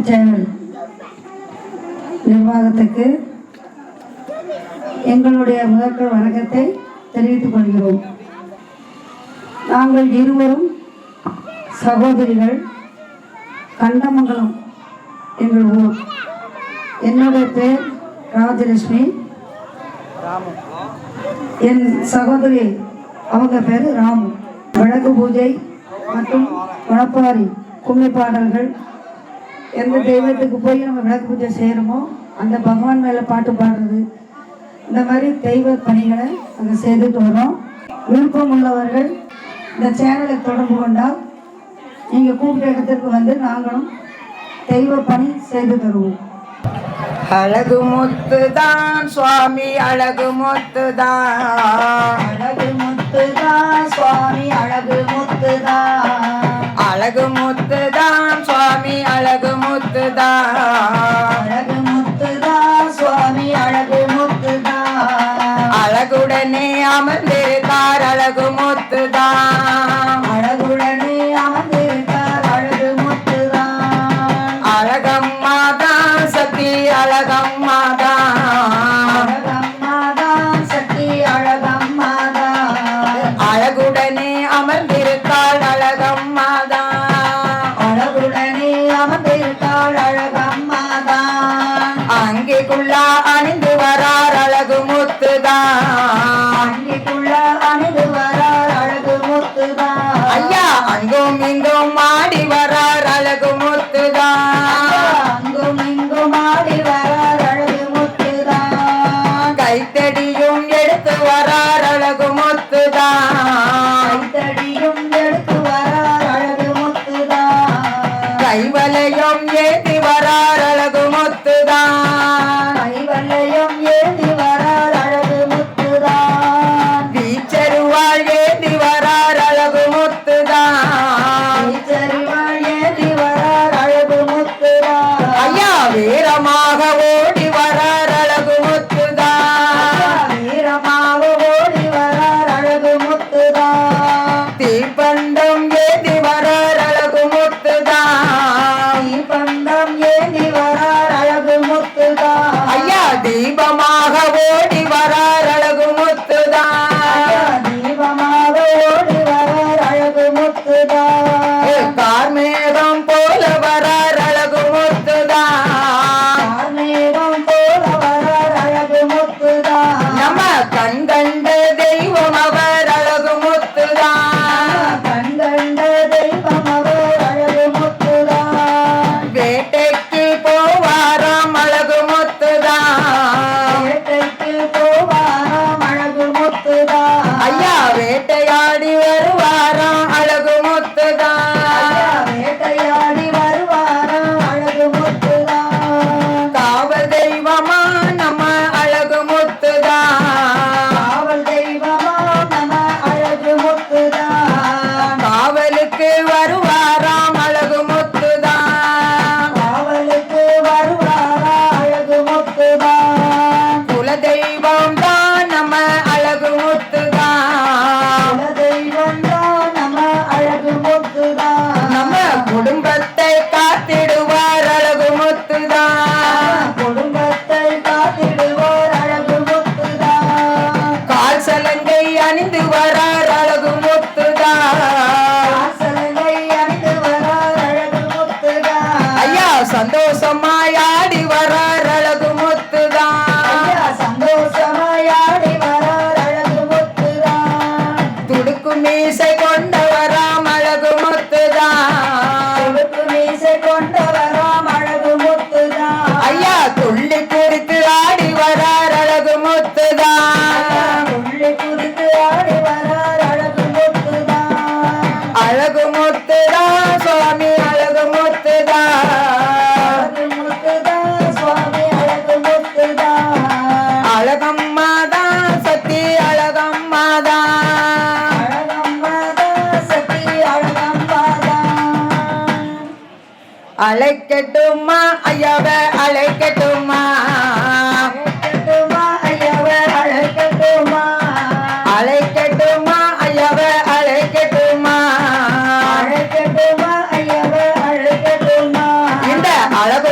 Channel நிர்வாகத்துக்கு எங்களுடைய முதற்கண் வணக்கத்தை தெரிவித்துக் கொள்கிறோம். நாங்கள் இருவரும் சகோதரிகள். கண்டமங்கலம் எங்கள் ஊர். என்னுடைய பேர் ராஜலட்சுமி. என் சகோதரி அவங்க பேர் ராமு. விளக்கு பூஜை மற்றும் மணப்பாரி கும்மி பாடல்கள், எந்த தெய்வத்துக்கு போய் நம்ம விளக்கு பூஜை செய்கிறோமோ அந்த பகவான் மேலே பாட்டு பாடுறது, இந்த மாதிரி தெய்வ பணிகளை நாங்கள் செய்துட்டு வரோம். விருப்பம் உள்ளவர்கள் இந்த சேனலை தொடர்பு கொண்டால் நீங்கள் கூப்பிட்ட இடத்திற்கு வந்து நாங்களும் தெய்வ பணி செய்து தருவோம். அழகு முத்துதான் சுவாமி, அழகு முத்துதான், அழகு முத்துதான் சுவாமி, அழகு முத்துதான், அழகு முத்துதான் சுவாமி, அழகு முத்துதான், அழகு முத்துதான் சுவாமி, அழகு முத்துதான், அழகுடனே அமர்ந்திருக்கார் அழகு முத்துதான், அழகுடனே அமர்ந்திருக்கார் அழகு முத்துதான், அழகம்மாதான் சக்தி அழகம்மாதான், அழகம்மாதான் சக்தி அழகம்மாதான், அழகுடனே அமர்ந்திருக்காள் அழகம்மாதான், அழகுடனே அமர்ந்திருக்காள் அழகம்மாதான், அங்கேக்குள்ளா அணிந்து வரார் அழகு முத்துதான், அங்கிக்குள்ள அணிந்து வரார் அழகு முத்துதான், ஐயா அங்கும் இங்கும் ஆடி வரார் அழகு முத்துதான், அங்கும் இங்கும் ஆடி வரார் அழகு முத்துதான், கைத்தடியும் எடுத்து வரார் அழகு முத்துதான், கைத்தடியும் எடுத்து வரார் அழகு முத்துதான், கைவலையும் ஏந்தி வரார் அழகு முத்துதான், கைவல்லையும் ஏந்தி வரார் அழகு முத்துதான், வீச்சருவாள் ஏந்தி வரார் அழகு முத்துதான், சரிவாள் ஏந்தி வரார் அழகு முத்துதான், ஐயா வீரமாக ஓடி வரார் அழகு முத்துதான், வீரமாக ஓடி வரார் அழகு முத்துதான், தீப்பந்தம் ஏந்தி வரார் அழகு முத்துதான், தீபந்தம் ஏந்தி வரார் அழகு முத்துதான், ஐயா தீபமாக ஓடி வரார் அழகு முத்துதான், தீபமாக ஓடி வரார் அழகு முத்துதான், கார்மேகம் போல வரார் அழகு முத்துதான், கார்மேகம் போல வரார் அழகு முத்துதான், நம்ம கண் கண்ட தெய்வம் அவர் அழகு முத்துதான், கண்கண்ட தெய்வம் அவர் அழகு முத்துதான், வேட்டைக்கு போவாராம் அழகு முத்துதான், வேட்டைக்கு போவாராம் அழகு முத்துதான், ஐயா வேட்டையாடி வருவாராம் அழகு முத்துதான், வேட்டையாடி வருவாராம் அழகு முத்துதான், காவல் தெய்வமா நம்ம அழகு முத்துதான், காவல் தெய்வமா நம அழகு முத்துதான், காவலுக்கு வருவாராம் அழகு முத்துதான், காவலுக்கு வருவாரா அழகு முத்துதான், குல தெய்வம் தான் நம்ம அழகு முத்துதான், குல தெய்வம் தான் நம அழகு முத்துதான், நம்ம குடும்பத்தை காத்திடுவார் அழகு முத்துதான், குடும்பத்தை காத்திடுவோர் அழகு முத்துதான், கால் சலங்கை அணிந்து வரார் அழகு முத்துதான், வாசலங்கை அணிந்து வரார் அழகு முத்துதான், ஐயா சந்தோஷமாய் ஆடி வரார் அழகு முத்துதான், ஐயா சந்தோஷமாயாடி வரார் அழகு முத்துதான், துடுக்கு மீசை கொண்டவராம் அழகு முத்துதான், துடுக்கு மீசை கொண்டவராம் அழகு முத்துதான், ஐயா துள்ளி குறித்து ஆடி வரார் அழகு முத்துதான், துள்ளி குறித்து ஆடி வரார் அழகு முத்துதான், அழகு முத்துதான் சுவாமி அழகு முத்துதான், அழகு முத்துதான் சுவாமி அழகு முத்துதான், அழகம்மாதான் சக்தி அழகம்மாதான், அழகம்மாதான் சக்தி அழகம்மாதான், அழைக்கட்டுமா ஐயாவ அழைக்கட்டுமா, அழைக்கட்டுமா ஐயவ அழைக்கட்டுமா, அழைக்கட்டுமா ஐயாவ அழைக்கட்டுமா, அழைக்கட்டுமா ஐயவ அழைக்கட்டுமா, இந்த அழகு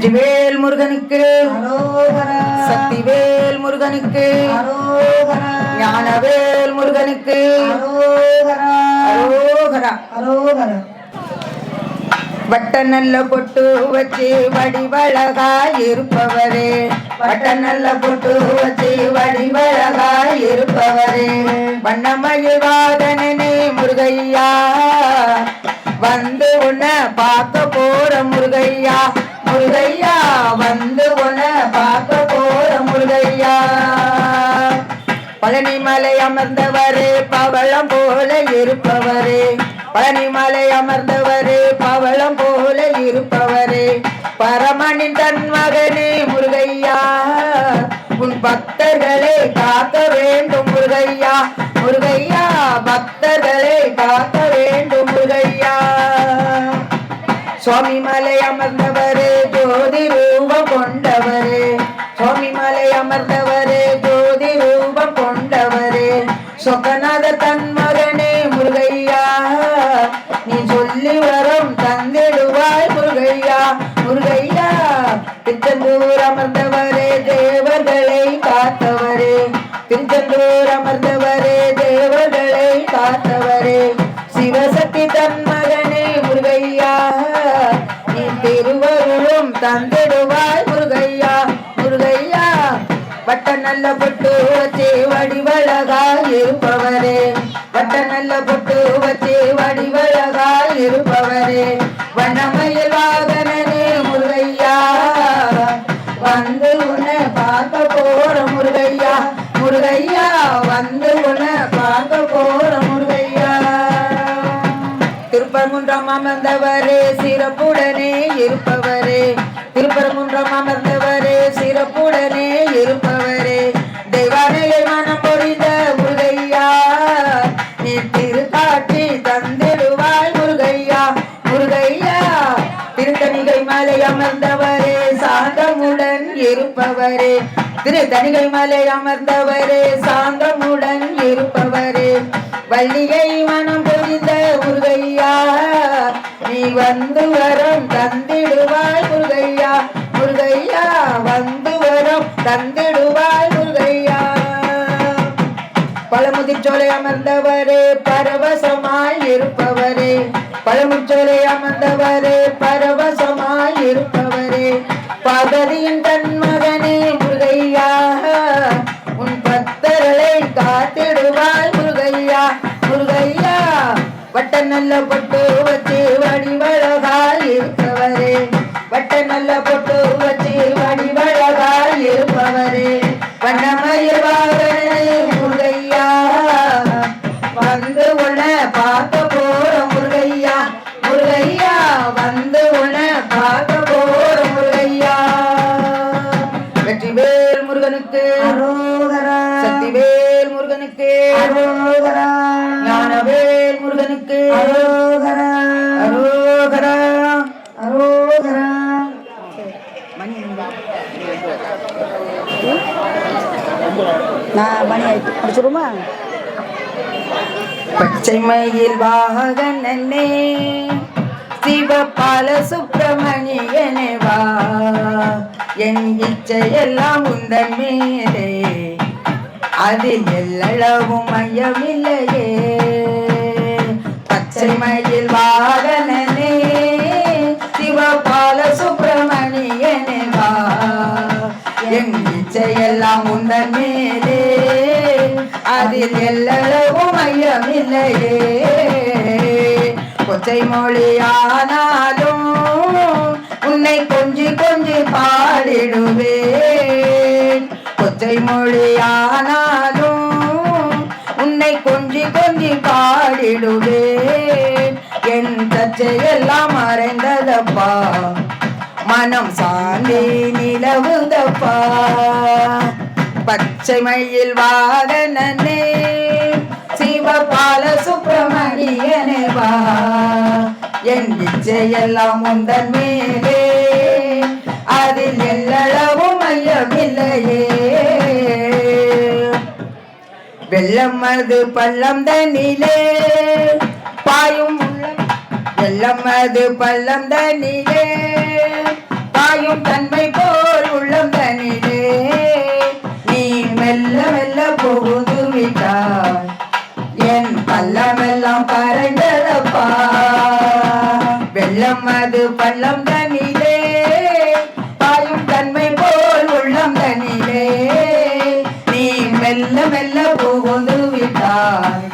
வெற்றிவேல் முருகனுக்கு அரோகரா. சக்திவேல் முருகனுக்கு அரோகரா. ஞானவேல் முருகனுக்கு அரோகரா. அரோகரா. அரோகரா. வட்ட நல்ல பொட்டு வச்சு வடிவழகாய் இருப்பவரே, வட்ட நல்ல பொட்டு வச்சு வடிவழகாய் இருப்பவரே, வண்ணமயில் வாதனனே முருகையா, வந்து உன்னை பார்க்க போற முருகையா, முருகையா வந்து உன்னை பார்க்க போற முருகையா. பழனிமலை அமர்ந்தவரே பவளம் போல இருப்பவரே, பழனிமலை அமர்ந்தவரே பவளம் போல இருப்பவரே, பரமனின் தன் மகனே முருகையா, உன் பக்தர்களை காக்க வேண்டும் முருகையா, முருகையா பக்தர்களை காக்க வேண்டும் முருகையா. சுவாமி மலை அமர்ந்தவரே ஜோதி ரூபம் கொண்டவரே, சுவாமி மலை அமர்ந்தவரே ஜோதி ரூபம் கொண்டவரே, சொக்கநாத தன் மகனே முருகையா, நீ சொல்லி வரும் தந்திடுவாய் முருகையா, முருகையா. திருச்செந்தூர் அமர்ந்தவரே தேவர்களை காத்தவரே, திருச்செந்தூர் அமர்ந்தவரே தேவர்களை காத்தவரே, சிவசக்தி தன் மகனே முருகையா, நீ திருவருளும் தந்திடுவாய் முருகையா, முருகையா. வட்ட நல்ல பொட்டு வச்சு வடிவழகாய் இருப்பவரே, வட்ட நல்ல பொட்டு வச்சு வடிவழகாய் இருப்பவரே, வண்ணமயில் வாகனனே முருகையா, வந்து உன்னை பார்க்க போற முருகையா, முருகையா வந்து உன்னை பார்க்க போற முருகையா. திருப்பரங்குன்றம் அமர்ந்தவரே சிறப்புடனே இருப்பவரே, திருப்பரங்குன்றம் அமர்ந்தவரே சிறப்புடனே இருப்பவரே, தெய்வானையை மனம் பொழிந்த முருகையா, நீ திருக்காட்சி தந்திடுவாய் முருகையா, முருகையா. திருத்தணிகை மலை அமர்ந்தவரே சாந்தமுடன் இருப்பவரே, திருத்தணிகை மலை அமர்ந்தவரே சாந்தமுடன் இருப்பவரே, வள்ளியை மனம் பொழிந்த முருகையா, நீ வந்து வரம் தந்திடுவாய் முருகையா, முருகையா வந்து வரம் தந்திடுவாய் முருகையா. பழமுதிர்ச்சோலை அமர்ந்தவரே பரவசமாய் இருப்பவரே, பழமுச்சோலை அமர்ந்தவரே பரவசமாய் இருப்பவரே, பார்வதியின் தன் மகனே முருகையா, உன் பக்தர்களை காத்திடுவாய் முருகையா, முருகையா. வட்ட நல்ல பொட்டு வச்சு வடிவழகாய் இருப்பவரே, வட்ட நல்ல பொட்டு வச்சு வடிவழகாய் இருப்பவரே, வண்ணமயில் வாகனனே முருகையா, வந்து உன்னை பார்க்க போற முருகையா, முருகையா வந்து உன்னை பார்க்க போற முருகையா. வெற்றிவேல் முருகனுக்கு அரோகரா. சக்திவேல் முருகனுக்கு அரோகரா. ஞானவேல் முருகனுக்கு அரோகரா. அரோகரா. அரோகரா. நான் மணி ஆயிட்டு முடிச்சிருமா? பச்சை மயில் வாகனனே சிவபால சுப்பிரமணியனே வா, என் இச்சையெல்லாம் உந்தன் மேலே, அதில் எல்லளவும் மையமில்லையே. பச்சை மயில் வாகனனே சிவபால சுப்பிரமணியனே வா, என் இச்சையெல்லாம் உந்தன் மேலே, அதில் எல்லளவும் மையமில்லையே. கொச்சை மொழியானாலும் உன்னை கொஞ்சி கொஞ்சி பாடிடுவேன், கொச்சை மொழியானாலும் உன்னை கொஞ்சி கொஞ்சி பாடிடுவேன். என் தச்சையெல்லாம் மறைந்ததப்பா, மனம் சாந்தி நிலவுதப்பா. பச்சை மயில் வாகனனே சிவபால சுப்பிரமணியனே வா, என் இச்சையெல்லாம் உந்தன் மேலே, அதில் எல்லளவும் மையமில்லையே. வெள்ளம் அது பள்ளம் தண்ணிலே பாயும் உள்ளம், வெள்ளம் அது பள்ளம் தண்ணிலே பாயும் தன்மை போல் உள்ளம் தனிலே நீ மெல்ல மெல்ல புகுந்து விட்டாய் என் பள்ளமெல்லாம் கரைந்ததப்பா வெள்ளம் அது பள்ளம் தனிலே பாயும் தன்மை போல் உள்ளம் தனிலே நீ மெல்ல மெல்ல புகுந்து விட்டாய்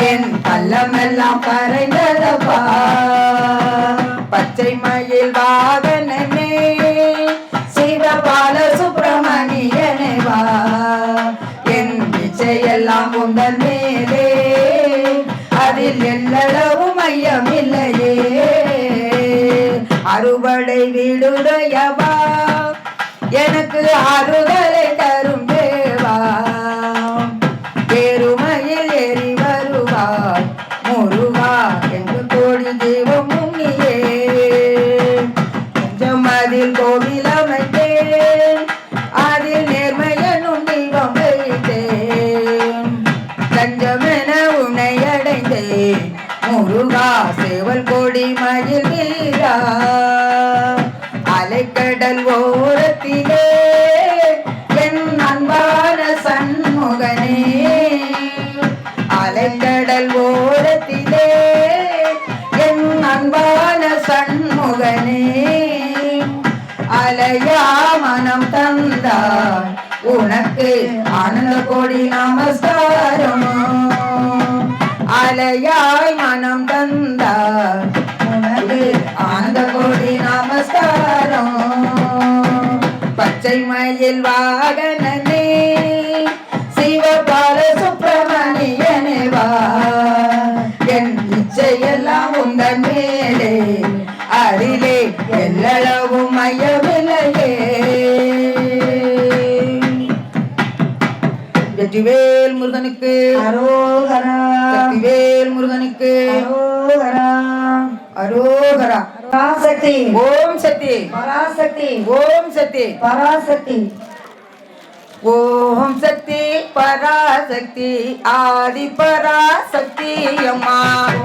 என் பள்ளமெல்லாம் கரைந்ததப்பா பச்சை மயில் வாகனனே சிவபால சுப்பிரமணியனே வா என் இச்சையெல்லாம் உந்தன் மேலே அதில் எல்லளவும் மையமில்லையே அறுபடை வீடுடையவா எனக்கு ஆறுதலை தரும் தேவா பெருமையில் ஏறி வருவாய் முருகா என்று கோடி தெய்வம் நீயே கொஞ்சம் அதில் கோவில் அமைத்தேன் அதில் நேர்மையனும் தெய்வம் வைத்தேன் கஞ்சமென உன்னை அடைந்தேன் முருகா சேவல் கோடி மயில் வீரா அலைக்கடல் ஓரத்திலே என் அன்பான சண்முகனே அலைக்கடல் ஓரத்திலே என் அன்பான சண்முகனே அலையா மனம் தந்தாய் உனக்கு ஆனந்த கோடி நமஸ்காரம் அலையாய் மனம் தந்தாய் உனக்கு ஆனந்த கோடி நமஸ்காரம் பச்சை மயில் வாகனனே சிவபால சுப்பிரமணியனே வா என் இச்சையெல்லாம் உந்தன் மேலே அதிலே எல்லளவும் மையமில்லையே வெற்றிவேல் முருகனுக்கு அரோகரா சக்திவேல் முருகனுக்கு அரோகரா அரோகரா பராசக்தி ஓம் சக்தி பராசக்தி ஓம் சக்தி பராசக்தி ஓம் சக்தி பராசக்தி ஆதி பராசக்தி அம்மா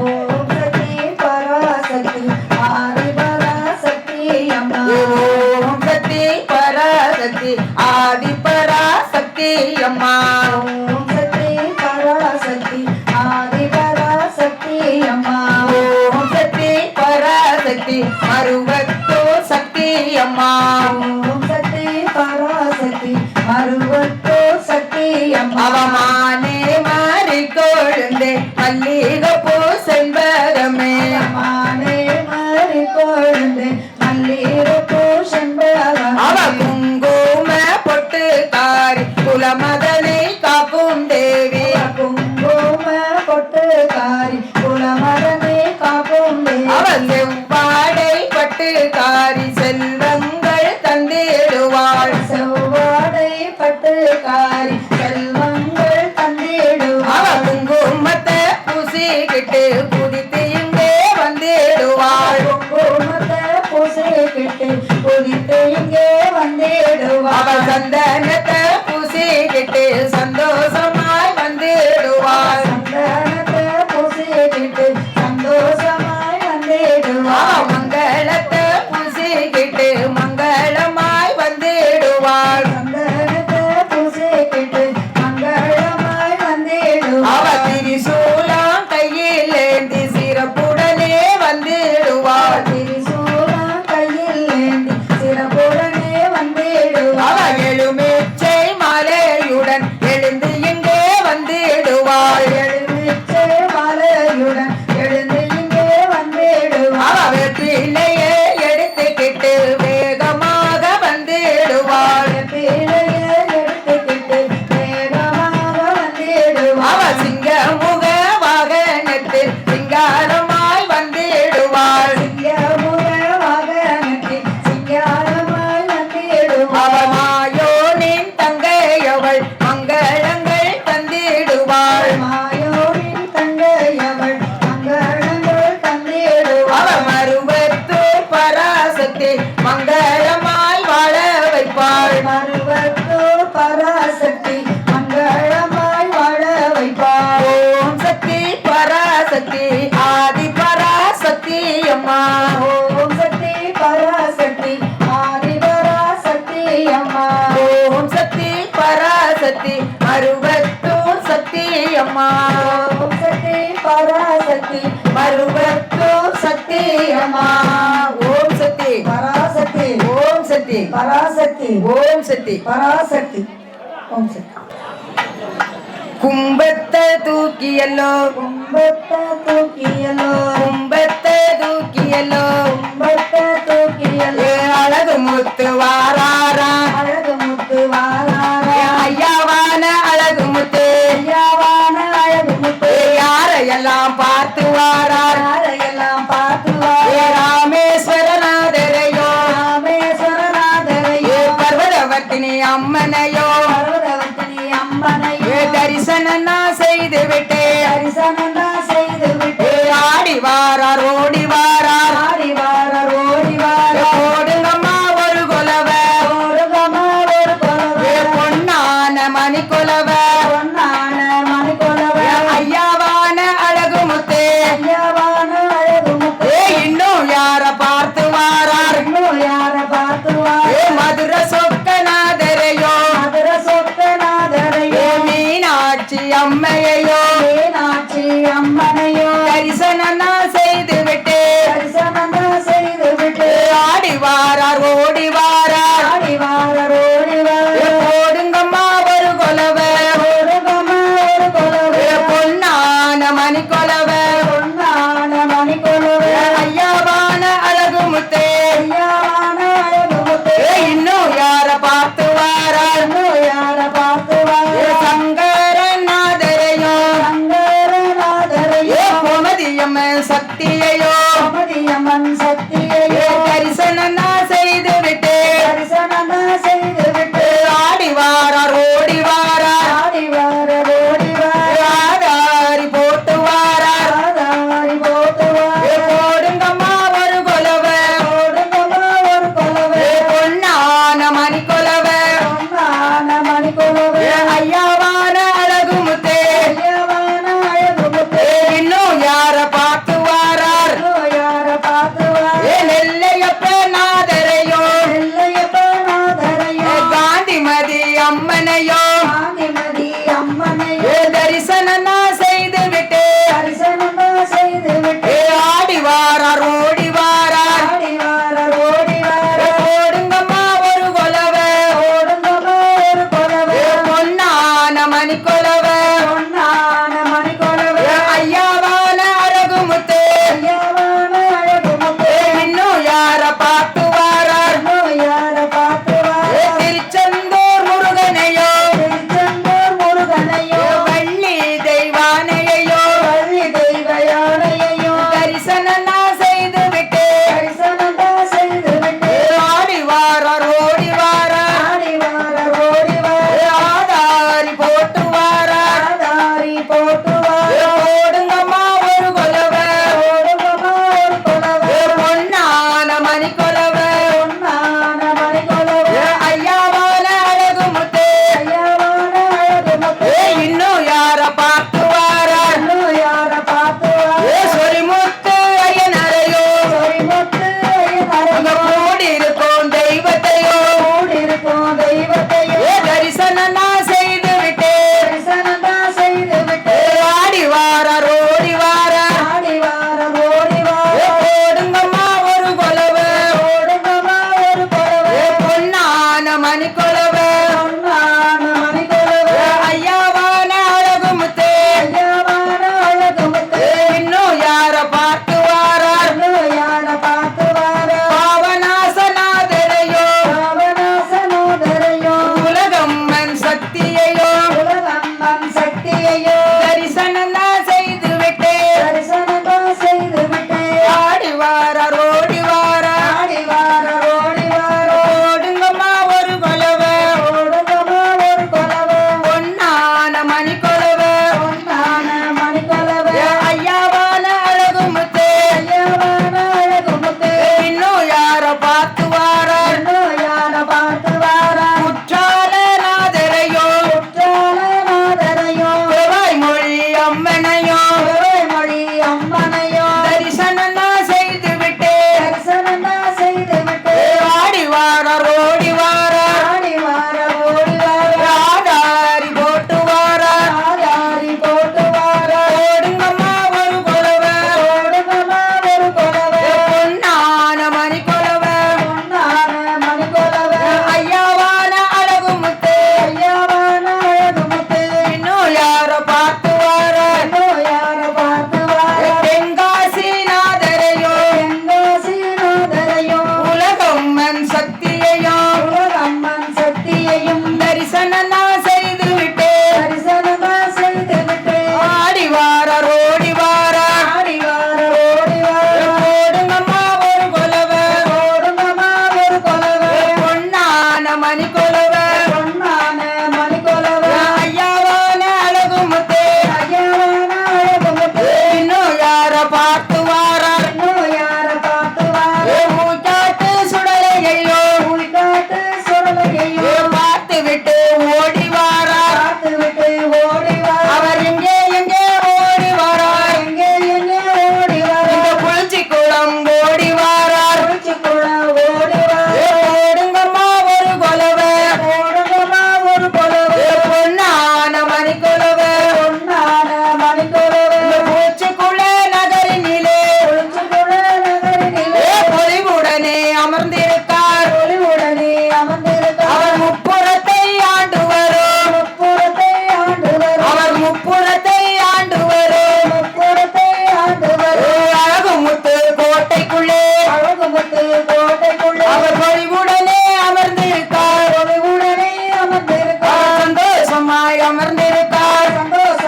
ஓம் சக்தி பராசக்தி ஆதி பராசக்தி அம்மா ஓம் சக்தி பராசக்தி ஆதி பராசக்தி அம்மா ஓம் சக்தி பராசக்தி ஆதி பராசக்தி அம்மா ஓம் சக்தி பராசக்தி மருவத்தோ சக்தி அம்மா ஓம் சக்தி பராசக்தி மருவத்தோ சக்தி அம்மா அவமானே மாறி கொழுந்தே மல்லிகைப்பூ செண்பகமே மானே மாறி கொழுந்து மல்லிகைப்பூ செண்பகம் அவ குங்கும பொட்டு காரி குலமதனை காக்கும் தேவி குங்கும பொட்டுக்காரி குலமரமே காக்கும் அவள் செவ்வாடை பட்டு காரி செல்வங்கள் தந்திடுவாள் செவ்வாடை பட்டுக்காரி செல்வங்கள் அவ தந்திடுவாள் குங்குமத்தை பூசிக்கிட்ட அம்மா ஓம் சக்தி பராசக்தி மறுபத்தூர் சக்தி அம்மா ஓம் சக்தி பராசக்தி ஓம் சக்தி பராசக்தி ஓம் சக்தி பராசக்தி ஓம் சக்தி கும்பத்தை தூக்கியல்லோ கும்பத்தை தூக்கியலோ கும்பத்தை தூக்கியல்லோ கும்பத்தை தூக்கியலோ அழகு முத்து வாராரா அழகு முத்து வாராரா ஐயாவான அழகு முத்து ஐயாவான அழகு முத்து யாரையெல்லாம் பார்த்து வாரார் யாரையெல்லாம் பார்த்து வாரா ராமேஸ்வரநாதரையோ ராமேஸ்வரநாதரையோ பர்வதவர்த்தினி அம்மனையோ பர்வதவர்த்தினி அம்மனையோ தரிசனம் நான் செய்து விட்டேன் தரிசனம் நான் செய்து விட்டு ஆடி வாரார் ஓடி வாரார் ஆடி வாரார் ஓடி வாரார் ஓடுங்கம்மா ஒரு கொலவ ஓடுகமா ஒரு கொலவை பொன்னான மணி கொலவ பொன்னான மணிக்கொலவை ஐயாவான அழகு முத்தே ஐயாவான அழகு முத்து இன்னும் யார பார்த்து வாரார் இன்னும் யார பார்த்து வாரா மதுர சொக்கநாதரையோ மதுர சொக்கநாதரையோ மீனாட்சி அம்மையையோ மீனாட்சி அம்மனையோ தரிசனம் நான் செய்து விட்டேன் தரிசனம் நான் செய்து விட்டு ஆடி வாரார் ஓடி வாரார் ஆடி வாரார் ஓடி வாரார் ஓடுங்கம்மா ஒரு கொலவ ஓடுகமா ஒரு கொலவை பொன்னான மணி கொலவ பொன்னான மணிக்கொலவை ஐயாவான அழகு முத்தே ஐயாவான அழகு முத்து இன்னும் யார பார்த்து வாரார் இன்னும் யார பார்த்து வாரா சங்கரநாதரையோ சங்கரநாதரையோ கோமதியம்மன் சக்தியையோ கோமதியம்மன் சக்தியையோ தரிசனம் நான் செய்து விட்டேன் தரிசனம் நான் செய்து விட்டு ஆடி வாரார் ஓடி வாரார் ஆடி வாரார் ஓடி வாரார் ஆதாரி போட்டு வாரார் ஆதாரி போட்டு வாரார் போடுங்கம்மா ஒரு கொலவ ஓடுங்கமா ஒரு கொலவை பொன்னான மணி கொலவ பொன்னான மணிக்கொலவை ஐயாவான அழகு முத்தே ஐயாவான அழகு முத்து இன்னும் யார பார்த்து வாரார் இன்னும் யார பார்த்து வாரா நெல்லையப்ப நாதரையோ நெல்லையப்பநாதரையோ காந்திமதி அம்மனையோ காந்திமதி அம்மனையோ தரிசனம் நான் செய்து விட்டேன் தரிசனம் நான் செய்து விட்டு ஆடி வாரார் ஓடி வாரார் ஆடி வாரார் ஓடி வாரார் போடுங்கம்மா ஒரு கொலவ ஓடுங்கமா ஒரு கொலவை பொன்னான மணி கொலவ பொன்னான மணிக்கொலவை ஐயாவான அழகு முத்தே ஐயாவான அழகு முத்து இன்னும் யார பார்த்து வாரார் இன்னும் யார பார்த்து வாரா திருச்செந்தூர் முருகனையோ திருச்செந்தூர் முருகனையோ வள்ளி தெய்வ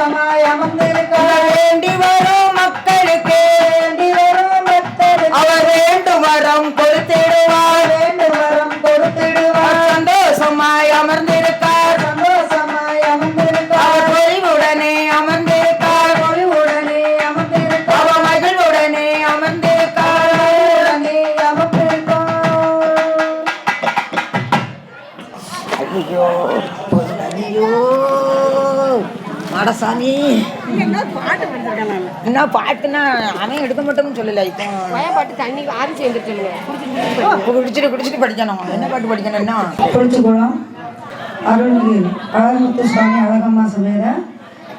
சந்தோஷமாய் அமர்ந்திருக்கார். வேண்டி வரும் மக்களுக்கு வேண்டி வரும் பக்தருக்கு அவர் வேண்டும் வரம் கொடுத்திடுவார். வேண்டும் வரம் கொடுத்திடுவார். சந்தோஷமாய் அமர்ந்திருக்கார். சந்தோஷமாய் அவர் அமர்ந்திருக்கார். பொலிவுடனே அமர்ந்திருக்கார். ஒளிவுடனே அமர்ந்திருக்கார். அவர் மகிழ்வுடனே அமர்ந்திருக்கார். உடனே அமர்ந்திருக்கார். ஐயோ ஐயோ மாடசாமி என்ன பாட்டுன்னா அவன் எடுக்க மாட்டோம்னு சொல்லல. இப்போ பாட்டு தண்ணி ஆரிச்சு எழுந்திரிச்சு சொல்லுங்க. குடிச்சிட்டு படிக்கணும். என்ன பாட்டு படிக்கணும்னா குறிச்சிக்குளம் அருள்மிகு அழகுமுத்து சுவாமி அழகம்மா சமேத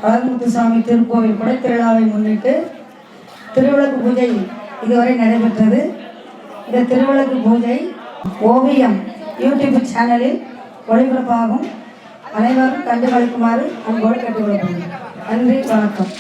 அழகுமுத்து சுவாமி திருக்கோவில் குடைத்திருவிழாவை முன்னிட்டு திருவிளக்கு பூஜை இதுவரை நடைபெற்றது. இந்த திருவிளக்கு பூஜை ஓவியம் யூடியூப் சேனலில் ஒளிபரப்பாகும். அனைவரும் கண்டு கழிக்குமாறு அன்போடு கேட்டுக்கொள்ளப்படுகிறேன். நன்றி, வணக்கம்.